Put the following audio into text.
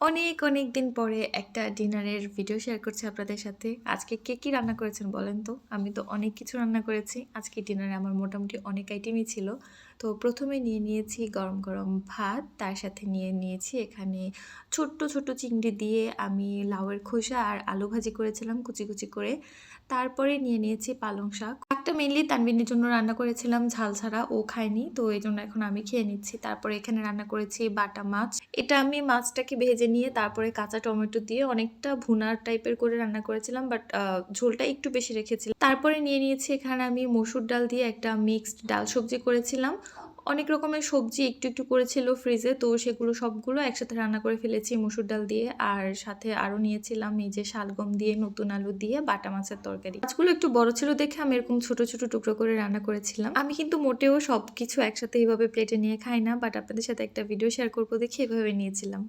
অনেক, অনেক দিন পরে একটা ডিনারের ভিডিও শেয়ার করছি আপনাদের সাথে। আজকে কে কি রান্না করেছেন বলেন তো? আমি তো অনেক কিছু রান্না করেছি। আজকে ডিনারে আমার মোটামুটি অনেক আইটেমই ছিল। তো ১ম এ নিয়ে নিয়েছি গরম, গরম ভাত। তার সাথে নিয়ে নিয়েছি এখানে ছোট্ট, ছোট্ট চিংড়ি দিয়ে আমি লাউয়ের খোসা আর আলু ভাজি করেছিলাম কুচি, কুচি করে। তারপরে নিয়ে নিয়েছি পালং শাক। শাকটা মেইনলি তানভীরের জন্য রান্না করেছিলাম ঝাল ছাড়া, ও খায়নি। তো এজন্য এখন আমি খেয়ে নিচ্ছি। তারপরে এখানে রান্না করেছি বাটা মাছ। এটা আমি মাছটাকে ভেজে নিয়ে তারপরে কাঁচা টমেটো দিয়ে অনেকটা ভুনা টাইপের করে রান্না করেছিলাম, বাট ঝোলটা একটু বেশি রেখেছিলাম। তারপরে নিয়ে নিয়েছি এখানে আমি মসুর ডাল দিয়ে একটা মিক্সড ডাল সবজি করেছিলাম। অনেক রকমের সবজি একটু একটু করেছিল ফ্রিজে, তো সেগুলো সবগুলো একসাথে রান্না করে ফেলেছি মসুর ডাল দিয়ে। আর সাথে আরও নিয়েছিলাম এই যে শালগম দিয়ে নতুন আলু দিয়ে বাটা মাছের তরকারি। মাছগুলো একটু বড় ছিল দেখে আমি এরকম ছোট ছোট টুকরো করে রান্না করেছিলাম। আমি কিন্তু মোটেও সব কিছু একসাথে এইভাবে প্লেটে নিয়ে খাই না, বাট আপনাদের সাথে একটা ভিডিও শেয়ার করবো দেখে এভাবে নিয়েছিলাম।